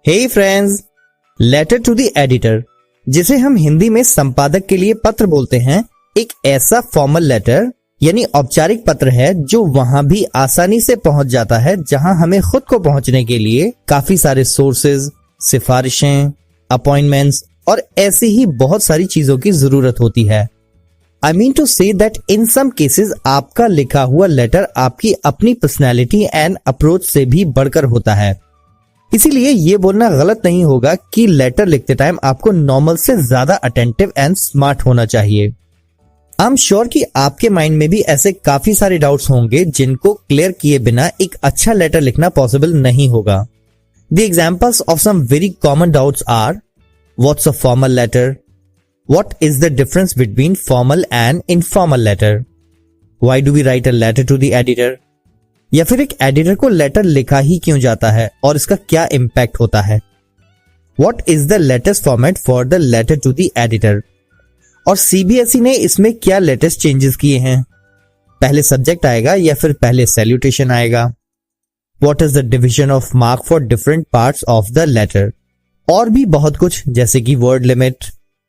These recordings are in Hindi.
Hey friends, letter to the editor, जिसे हम हिंदी में संपादक के लिए पत्र बोलते हैं, एक ऐसा फॉर्मल लेटर यानी औपचारिक पत्र है जो वहां भी आसानी से पहुंच जाता है जहां हमें खुद को पहुंचने के लिए काफी सारे सोर्सेज, सिफारिशें, अपॉइंटमेंट्स और ऐसी ही बहुत सारी चीजों की जरूरत होती है। I mean to say that in some cases आपका लिखा हुआ लेटर आपकी अपनी पर्सनैलिटी एंड अप्रोच से भी बढ़कर होता है। इसीलिए ये बोलना गलत नहीं होगा कि लेटर लिखते टाइम आपको नॉर्मल से ज्यादा अटेंटिव एंड स्मार्ट होना चाहिए। आई एम श्योर कि आपके माइंड में भी ऐसे काफी सारे डाउट्स होंगे जिनको क्लियर किए बिना एक अच्छा लेटर लिखना पॉसिबल नहीं होगा। The examples of some very common doubts are: what's a formal letter? What is the difference between formal and informal letter? Why do we write a letter to the editor? या फिर एक एडिटर को लेटर लिखा ही क्यों जाता है और इसका क्या इम्पैक्ट होता है? What is the latest format for the letter to the editor? और सीबीएसई ने इसमें क्या लेटेस्ट चेंजेस किए हैं? पहले सब्जेक्ट आएगा या फिर पहले सैल्यूटेशन आएगा? What is the division of mark for different parts of the letter? और भी बहुत कुछ, जैसे कि word limit,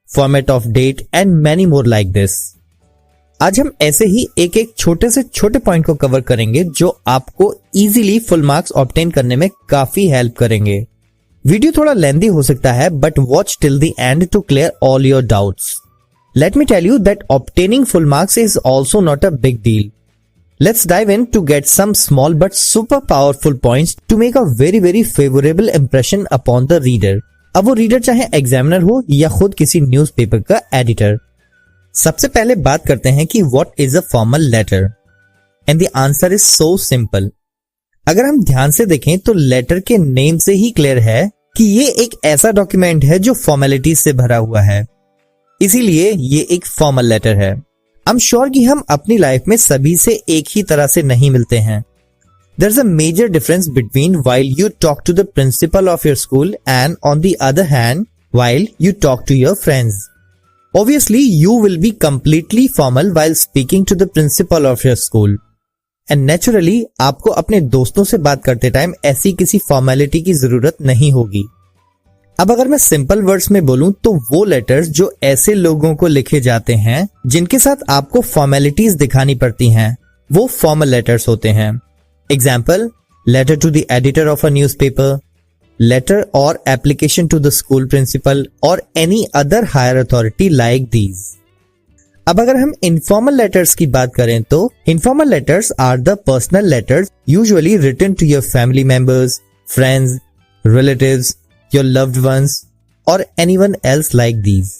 format of date and many more like this. आज हम ऐसे ही एक एक छोटे से छोटे पॉइंट को कवर करेंगे जो आपको इजीली फुल मार्क्स ऑब्टेन करने में काफी हेल्प करेंगे। वीडियो थोड़ा लेंथी हो सकता है, but watch till the end to clear all your doubts. Let me tell you that obtaining full marks is also not a big deal. Let's dive in to get some small but super powerful points to make a very favourable impression upon the reader. अब वो रीडर चाहे एग्जामिनर हो या खुद किसी न्यूज़पेपर का एडिटर। सबसे पहले बात करते हैं कि what is a formal letter, and the answer is so simple. अगर हम ध्यान से देखें तो लेटर के नेम से ही क्लियर है कि ये एक ऐसा डॉक्यूमेंट है जो फॉर्मेलिटीज से भरा हुआ है, इसीलिए ये एक फॉर्मल लेटर है। आई एम श्योर कि हम अपनी लाइफ में सभी से एक ही तरह से नहीं मिलते हैं। There's a major difference between while you talk to the principal of your school and on the other hand, while you talk to your friends. Obviously, you will be completely formal while speaking to the principal of your school. And naturally, आपको अपने दोस्तों से बात करते टाइम ऐसी किसी फॉर्मेलिटी की जरूरत नहीं होगी। अब अगर मैं सिंपल वर्ड्स में बोलूं तो वो लेटर्स जो ऐसे लोगों को लिखे जाते हैं जिनके साथ आपको फॉर्मेलिटीज दिखानी पड़ती हैं, वो फॉर्मल लेटर्स होते हैं। Example: letter to the editor of a newspaper, letter or application to the school principal or any other higher authority like these. अब अगर हम informal letters की बात करें तो informal letters are the personal letters usually written to your family members, friends, relatives, your loved ones or anyone else like these.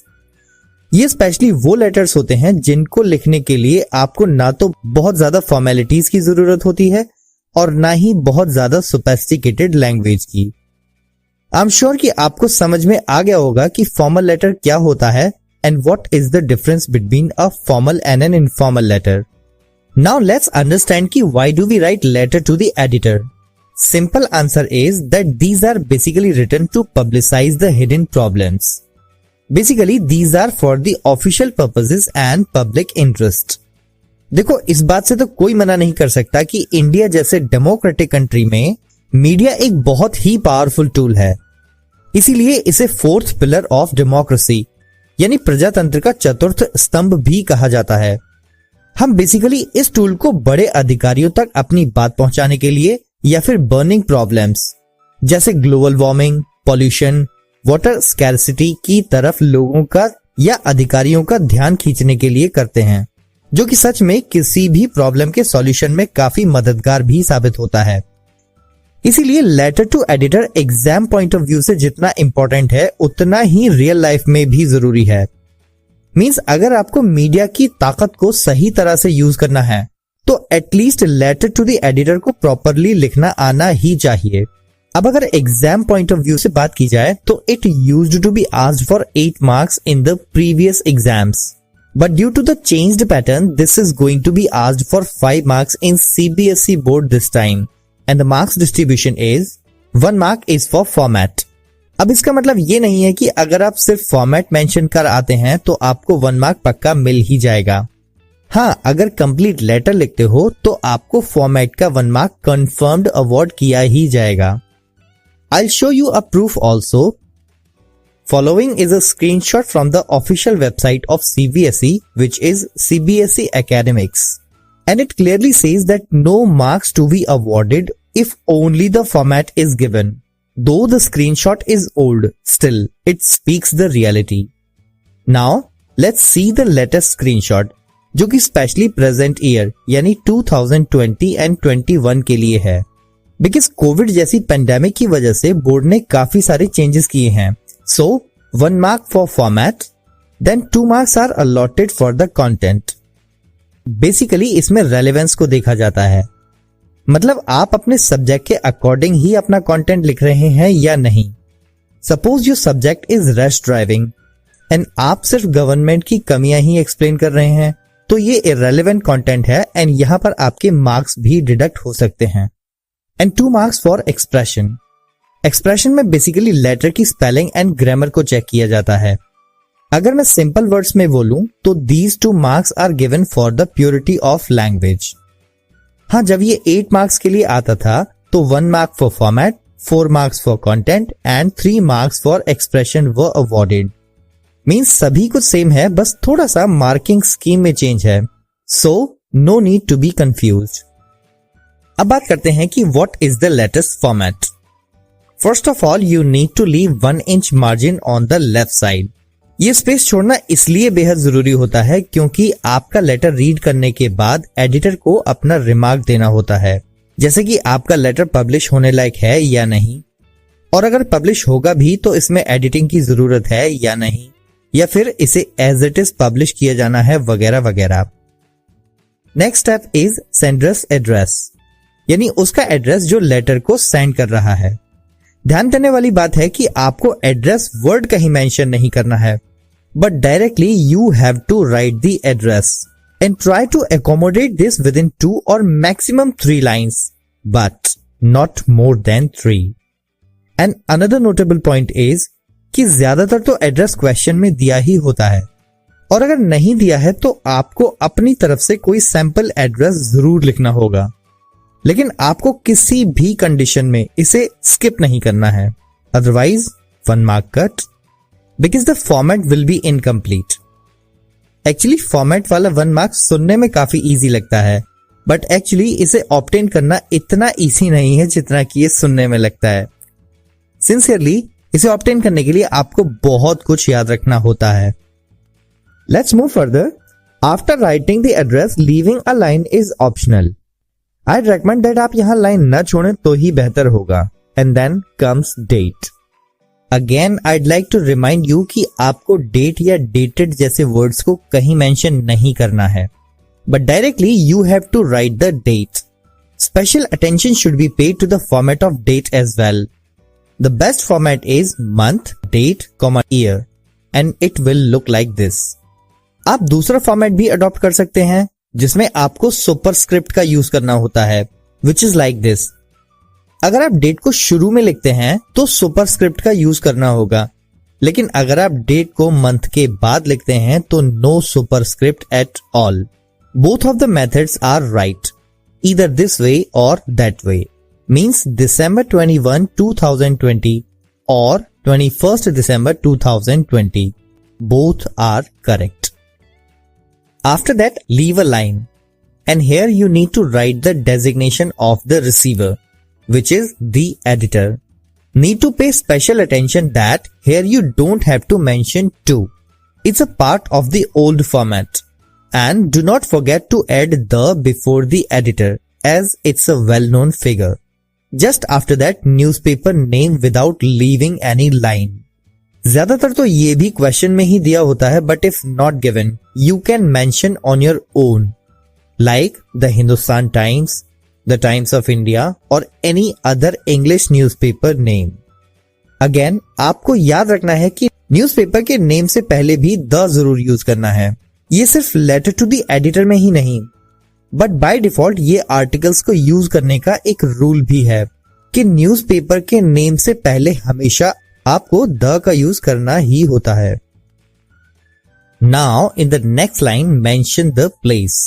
ये स्पेशली वो लेटर्स होते हैं जिनको लिखने के लिए आपको ना तो बहुत ज्यादा फॉर्मेलिटीज की जरूरत होती है और ना ही बहुत ज्यादा सोफिस्टिकेटेड लैंग्वेज की। आई एम श्योर कि आपको समझ में आ गया होगा कि फॉर्मल लेटर क्या होता है and what is the difference between a formal and an informal letter. Now let's understand कि why do we write letter to the editor. Simple answer is that these are basically written to publicise the hidden problems. Basically these are for the official purposes and public interest. देखो, इस बात से तो कोई मना नहीं कर सकता कि इंडिया जैसे डेमोक्रेटिक कंट्री में मीडिया एक बहुत ही पावरफुल टूल है। इसीलिए इसे फोर्थ पिलर ऑफ डेमोक्रेसी यानी प्रजातंत्र का चतुर्थ स्तंभ भी कहा जाता है। हम बेसिकली इस टूल को बड़े अधिकारियों तक अपनी बात पहुंचाने के लिए या फिर बर्निंग प्रॉब्लम्स जैसे global warming, pollution, water scarcity की तरफ लोगों का या अधिकारियों का ध्यान खींचने के लिए करते हैं, जो कि सच में किसी भी प्रॉब्लम के सॉल्यूशन में काफी मददगार भी साबित होता है। इसीलिए letter to editor exam point of view से जितना इंपॉर्टेंट है उतना ही रियल लाइफ में भी जरूरी है। मींस अगर आपको मीडिया की ताकत को सही तरह से यूज करना है तो at least letter to the editor को प्रॉपरली लिखना आना ही चाहिए। अब अगर एग्जाम पॉइंट ऑफ व्यू से बात की जाए तो it used to be asked for 8 marks in the previous exams. But due to the changed pattern, this is going to be asked for 5 marks in CBSE board this time. And the marks distribution is 1 mark is for format. अब इसका मतलब ये नहीं है कि अगर आप सिर्फ फॉर्मेट मेंशन कर आते हैं तो आपको 1 मार्क पक्का मिल ही जाएगा। हाँ, अगर कंप्लीट लेटर लिखते हो तो आपको फॉर्मेट का 1 मार्क कंफर्म्ड अवार्ड किया ही जाएगा। I'll show you a proof also. Following is a screenshot from the official website of CBSE, which is CBSE Academics. And it clearly says that no marks to be awarded if only the format is given. Though the screenshot is old, still it speaks the reality. Now let's see the latest screenshot, जो कि स्पेशली प्रेजेंट ईयर यानी 2020 एंड 21 के लिए है। बिकॉज कोविड जैसी पेंडेमिक की वजह से बोर्ड ने काफी सारे चेंजेस किए हैं। So 1 mark for format, then 2 marks are allotted for the content. Basically इसमें रेलेवेंस को देखा जाता है, मतलब आप अपने सब्जेक्ट के अकॉर्डिंग ही अपना कंटेंट लिख रहे हैं या नहीं। Suppose your subject is rash driving and आप सिर्फ गवर्नमेंट की कमियां ही एक्सप्लेन कर रहे हैं, तो ये इररेलेवेंट कंटेंट है एंड यहां पर आपके मार्क्स भी डिडक्ट हो सकते हैं। And 2 marks for expression. Expression में बेसिकली लेटर की स्पेलिंग एंड ग्रामर को चेक किया जाता है। अगर मैं सिंपल वर्ड्स में बोलूं तो these 2 marks are given for the purity of language. हाँ, जब ये 8 marks के लिए आता था तो 1 mark for format, 4 marks for content and 3 marks for expression were awarded. Means सभी कुछ सेम है, बस थोड़ा सा मार्किंग स्कीम में चेंज है। So no need to be confused. अब बात करते हैं कि what is the latest format. First of all you need to leave 1 inch margin on the left side. ये स्पेस छोड़ना इसलिए बेहद जरूरी होता है क्योंकि आपका लेटर रीड करने के बाद एडिटर को अपना रिमार्क देना होता है, जैसे कि आपका लेटर पब्लिश होने लायक है या नहीं, और अगर पब्लिश होगा भी तो इसमें एडिटिंग की जरूरत है या नहीं, या फिर इसे एज इट इज पब्लिश किया जाना है वगैरह वगैरह। Next step is sender's address, यानी उसका एड्रेस जो लेटर को सेंड कर रहा है। ध्यान देने वाली बात है कि आपको एड्रेस वर्ड कहीं मेंशन नहीं करना है, but directly you have to write the address and try to accommodate this within 2 or maximum 3 lines, but not more than 3। And another notable point is कि ज्यादातर तो एड्रेस क्वेश्चन में दिया ही होता है, और अगर नहीं दिया है तो आपको अपनी तरफ से कोई सैंपल एड्रेस जरूर लिखना होगा, लेकिन आपको किसी भी कंडीशन में इसे स्किप नहीं करना है, otherwise 1 mark cut, because the format will be incomplete. Actually format वाला 1 mark सुनने में काफी इजी लगता है, बट एक्चुअली इसे ऑब्टेन करना इतना इजी नहीं है जितना कि ये सुनने में लगता है। सिंसियरली इसे ऑब्टेन करने के लिए आपको बहुत कुछ याद रखना होता है। Let's move further. After writing the address, leaving a line is optional. I'd recommend that आप यहां लाइन न छोड़ें तो ही बेहतर होगा। And then comes date. Again, I'd like to remind you कि आपको date या dated जैसे words को कहीं mention नहीं करना है, but directly you have to write the date. Special attention should be paid to the format of date as well. The best format is month, date, year, and it will look like this. आप दूसरा फॉर्मेट भी अडॉप्ट कर सकते हैं जिसमें आपको सुपरस्क्रिप्ट का यूज करना होता है, विच इज लाइक दिस। अगर आप डेट को शुरू में लिखते हैं तो सुपरस्क्रिप्ट का यूज करना होगा, लेकिन अगर आप डेट को मंथ के बाद लिखते हैं तो no superscript at all. Both of the methods are right, either this way or that way. Means December 21, 2020 और 21st December 2020, both are correct. After that, leave a line, and here you need to write the designation of the receiver, which is the editor. Need to pay special attention that here you don't have to mention to. It's a part of the old format. And do not forget to add the before the editor, as it's a well-known figure. Just after that, newspaper name without leaving any line. ज्यादातर तो ये भी क्वेश्चन में ही दिया होता है, but if not given you can mention on your own, like the Hindustan Times, the Times of India और any other English newspaper name. Again आपको याद रखना है कि न्यूज़पेपर के नेम से पहले भी द जरूर यूज करना है। ये सिर्फ लेटर टू द एडिटर में ही नहीं, बट बाय डिफॉल्ट ये आर्टिकल्स को यूज करने का एक रूल भी है कि न्यूज़पेपर के नेम से पहले हमेशा आपको द का यूज करना ही होता है। Now in the next line mention the place.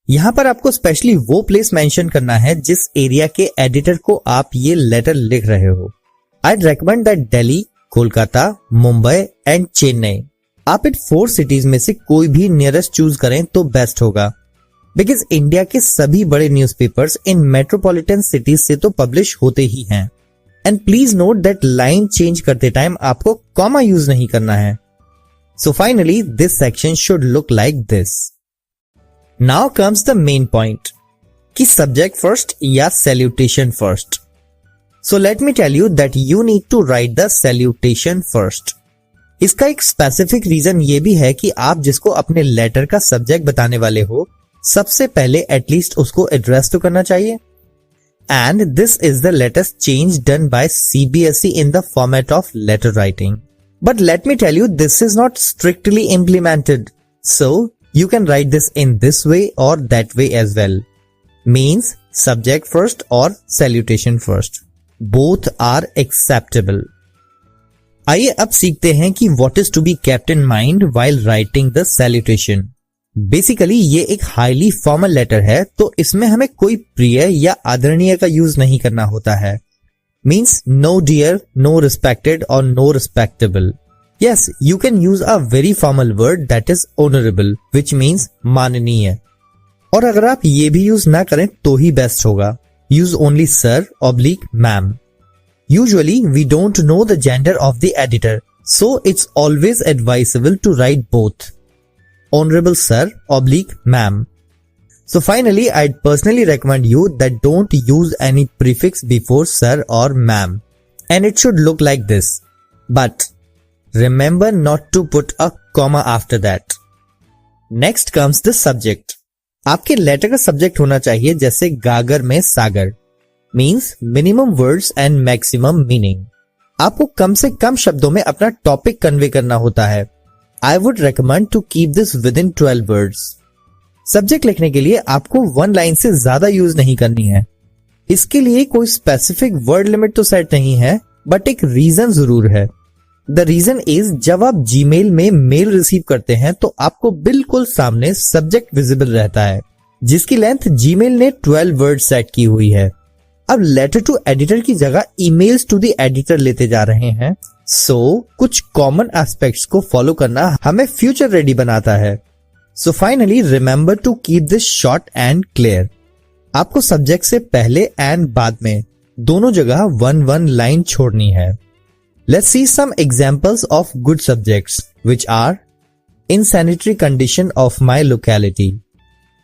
यहां पर आपको स्पेशली वो प्लेस मेंशन करना है जिस एरिया के एडिटर को आप ये लेटर लिख रहे हो। I'd recommend that Delhi, Kolkata, Mumbai and Chennai. आप इन 4 सिटीज में से कोई भी नियरेस्ट चूज करें तो बेस्ट होगा, बिकॉज इंडिया के सभी बड़े न्यूज़पेपर्स इन मेट्रोपॉलिटन सिटीज से तो पब्लिश होते ही हैं। And please note that line change करते टाइम आपको कॉमा यूज नहीं करना है। So finally this section should look like this. Now comes the main point कि सब्जेक्ट फर्स्ट या salutation first. So let me tell you that you need to write the salutation first. इसका एक स्पेसिफिक रीजन ये भी है कि आप जिसको अपने लेटर का सब्जेक्ट बताने वाले हो, सबसे पहले एटलीस्ट उसको एड्रेस तो करना चाहिए। And this is the latest change done by CBSE in the format of letter writing. But let me tell you, this is not strictly implemented. So you can write this in this way or that way as well. Means subject first or salutation first. Both are acceptable. आइए अब सीखते हैं कि what is to be kept in mind while writing the salutation. Basically ये एक हाईली फॉर्मल लेटर है, तो इसमें हमें कोई प्रिय या आदरणीय का यूज नहीं करना होता है। Means no dear, no respected और no respectable. Yes, you can use a very formal word that is honourable, which means माननीय। और अगर आप ये भी यूज ना करें तो ही बेस्ट होगा। Use only sir oblique ma'am. Usually we don't know the gender of the editor, so it's always advisable to write both. Honorable sir oblique ma'am. So finally, I'd personally recommend you that don't use any prefix before sir or ma'am. And it should look like this. But remember not to put a comma after that. Next comes the subject. आपके लेटर का सब्जेक्ट होना चाहिए जैसे गागर में सागर। Means minimum words and maximum meaning. आपको कम से कम शब्दों में अपना टॉपिक कन्वे करना होता है। I would recommend to keep this within 12 words. Subject लिखने के लिए आपको 1 लाइन से ज्यादा यूज नहीं करनी है। इसके लिए कोई स्पेसिफिक वर्ड लिमिट तो सेट नहीं है, बट एक रीजन जरूर है। द रीजन इज, जब आप जीमेल में मेल रिसीव करते हैं तो आपको बिल्कुल सामने सब्जेक्ट विजिबल रहता है, जिसकी लेंथ जीमेल ने 12 वर्ड सेट की हुई है। अब लेटर टू एडिटर की जगह ईमेल्स टू द एडिटर लेते जा रहे हैं, सो कुछ कॉमन एस्पेक्ट्स को फॉलो करना हमें फ्यूचर रेडी बनाता है। So finally remember to keep this short and clear. आपको सब्जेक्ट से पहले एंड बाद में दोनों जगह 1 लाइन छोड़नी है। Let's see some examples of good subjects, which are insanitary condition of my locality,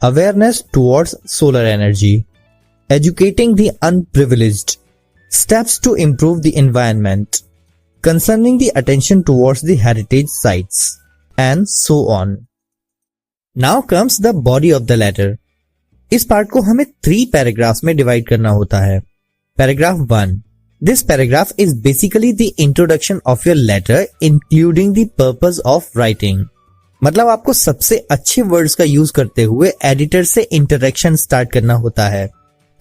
awareness towards solar energy, educating the unprivileged, steps to improve the environment, concerning the attention towards the heritage sites, and so on. Now comes the body of the letter. इस पार्ट को हमें 3 पैराग्राफ्स में डिवाइड करना होता है। Paragraph 1. This paragraph is basically the introduction of your letter, including the purpose of writing. मतलब आपको सबसे अच्छे वर्ड्स का यूज करते हुए एडिटर से इंटरेक्शन स्टार्ट करना होता है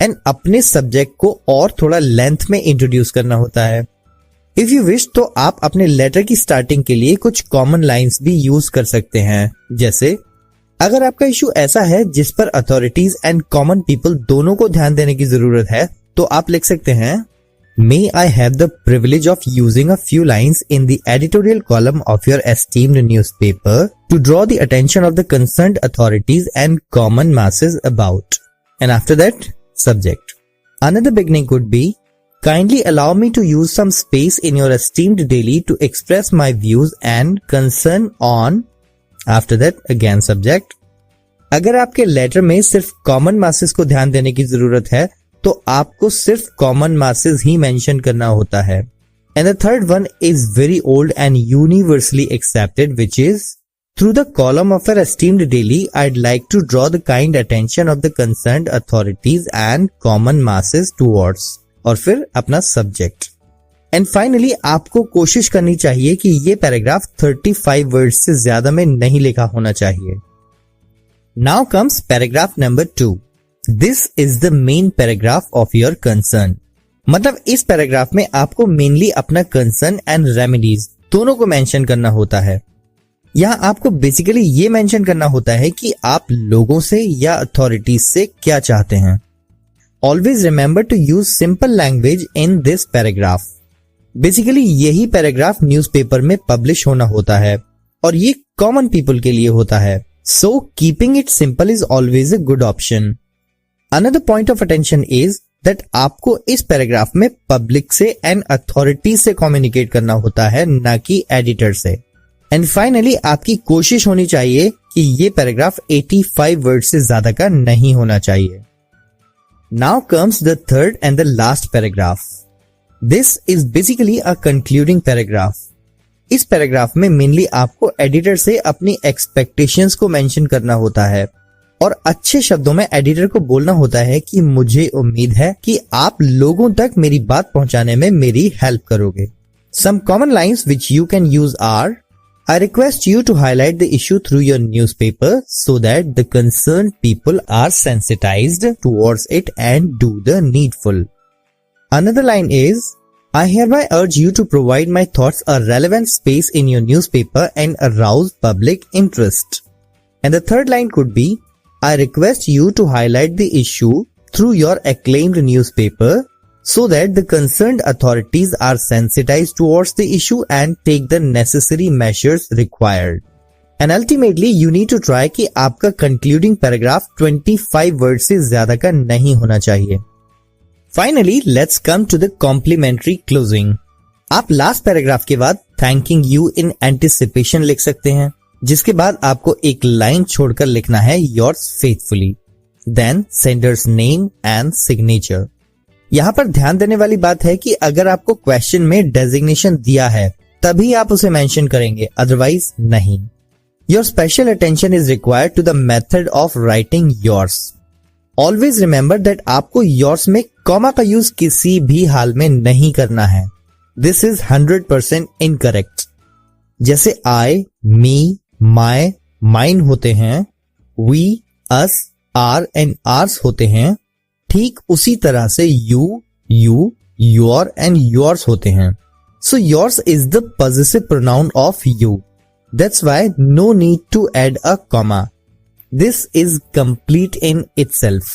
एंड अपने सब्जेक्ट को और थोड़ा लेंथ में इंट्रोड्यूस करना होता है। इफ यू विश तो आप अपने लेटर की स्टार्टिंग के लिए कुछ कॉमन लाइंस भी यूज कर सकते हैं। जैसे अगर आपका इशू ऐसा है जिस पर अथॉरिटीज एंड कॉमन पीपल दोनों को ध्यान देने की जरूरत है, तो आप लिख सकते हैं, May I have the privilege of using a few lines in the editorial column of your esteemed newspaper to draw the attention of the concerned authorities and common masses about. And after that, subject. Another beginning could be, kindly allow me to use some space in your esteemed daily to express my views and concern on. After that, again subject. अगर आपके लेटर में सिर्फ कॉमन masses को ध्यान देने की जरूरत है, तो आपको सिर्फ कॉमन मासेस ही मेंशन करना होता है। And the third one is very old and universally accepted, which is through the column of your esteemed daily I'd like to draw the kind attention of the concerned authorities and common masses towards, और फिर अपना सब्जेक्ट। एंड फाइनली आपको कोशिश करनी चाहिए कि ये पैराग्राफ 35 वर्ड्स से ज्यादा में नहीं लिखा होना चाहिए। Now comes paragraph number 2. This is the main paragraph of your concern. मतलब इस पैराग्राफ में आपको मेनली अपना कंसर्न एंड रेमेडीज दोनों को मेंशन करना होता है। यहाँ आपको बेसिकली ये मेंशन करना होता है कि आप लोगों से या अथॉरिटीज से क्या चाहते हैं। Always remember to use simple language in this paragraph. Basically यही पैराग्राफ न्यूज़पेपर में पब्लिश होना होता है और ये कॉमन पीपल के लिए होता है। So keeping it simple is always a good option. Another point of attention is that आपको इस पैराग्राफ में पब्लिक से एंड अथॉरिटी से कम्युनिकेट करना होता है, ना कि एडिटर से। एंड फाइनली आपकी कोशिश होनी चाहिए कि ये पैराग्राफ 85 वर्ड से ज्यादा का नहीं होना चाहिए। Now comes the third and the last paragraph. This is basically a concluding paragraph. इस पैराग्राफ में मेनली आपको एडिटर से अपनी एक्सपेक्टेशंस को मेंशन करना होता है और अच्छे शब्दों में एडिटर को बोलना होता है कि मुझे उम्मीद है कि आप लोगों तक मेरी बात पहुंचाने में मेरी हेल्प करोगे। Some common lines which you can use are, I request you to highlight the issue through your newspaper so that the concerned people are sensitized towards it and do the needful. Another line is, I hereby urge you to provide my thoughts a relevant space in your newspaper and arouse public interest. And the third line could be, I request you to highlight the issue through your acclaimed newspaper so that the concerned authorities are sensitized towards the issue and take the necessary measures required. And ultimately you need to try कि आपका concluding paragraph 25 words से ज्यादा का नहीं होना चाहिए। Finally, let's come to the complimentary closing. आप last paragraph के बाद thanking you in anticipation लिख सकते हैं, जिसके बाद आपको एक लाइन छोड़कर लिखना है yours faithfully, then sender's name and signature. यहाँ पर ध्यान देने वाली बात है कि अगर आपको क्वेश्चन में डेजिग्नेशन दिया है तभी आप उसे मेंशन करेंगे, अदरवाइज नहीं। Your special attention is required to the method of writing yours. Always remember that आपको योर्स में कॉमा का यूज किसी भी हाल में नहीं करना है। This is 100% incorrect. जैसे आई, मी, माई, माइन होते हैं, we, us, our and ours होते हैं, ठीक उसी तरह से यू, योर एंड योर्स होते हैं। So yours is the possessive pronoun of you. That's why no need to add a comma. This is complete in itself.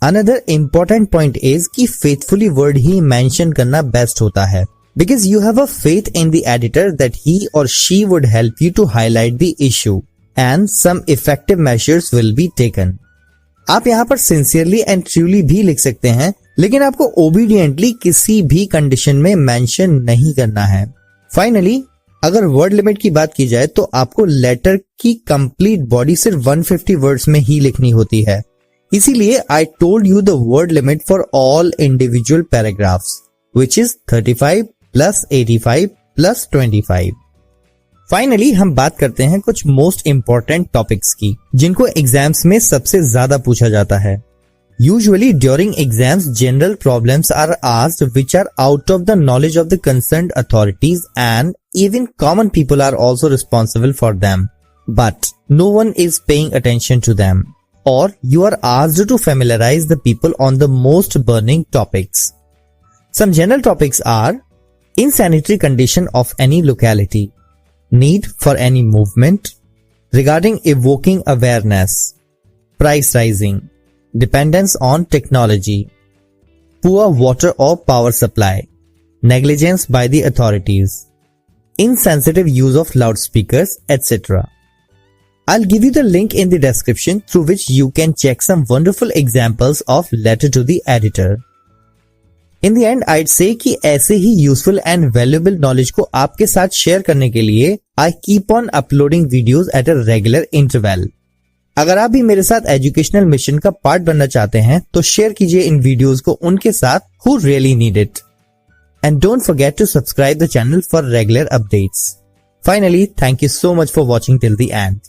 Another important point is कि फेथफुली वर्ड ही मेंशन करना बेस्ट होता है, because you have a faith in the editor that he और she would help you to highlight the issue and some effective measures will be taken. आप यहाँ पर सिंसियरली एंड ट्रूली भी लिख सकते हैं, लेकिन आपको ओबीडियंटली किसी भी कंडीशन में मेंशन नहीं करना है। फाइनली, अगर वर्ड लिमिट की बात की जाए तो आपको लेटर की कंप्लीट बॉडी सिर्फ 150 वर्ड्स में ही लिखनी होती है। इसीलिए I told you the word limit for all individual paragraphs, which is 35 plus 85 plus 25। Finally हम बात करते हैं कुछ मोस्ट इंपॉर्टेंट टॉपिक्स की, जिनको एग्जाम्स में सबसे ज्यादा पूछा जाता है। Usually during exams general problems are asked which are out of the knowledge of the concerned authorities and even common people are also responsible for them, but no one is paying attention to them, और you are asked to familiarise the people on the most burning topics. Some general topics are insanitary condition of any locality, need for any movement, regarding evoking awareness, price rising, dependence on technology, poor water or power supply, negligence by the authorities, insensitive use of loudspeakers, etc. I'll give you the link in the description through which you can check some wonderful examples of letter to the editor. In the end, I'd say कि ऐसे ही यूजफुल एंड वैल्यूएबल नॉलेज को आपके साथ शेयर करने के लिए I keep on uploading videos at a regular interval. अगर आप भी मेरे साथ एजुकेशनल मिशन का पार्ट बनना चाहते हैं तो शेयर कीजिए इन वीडियोस को उनके साथ who really need it. And don't forget to subscribe the channel for regular updates. Finally, thank you so much for watching till the end.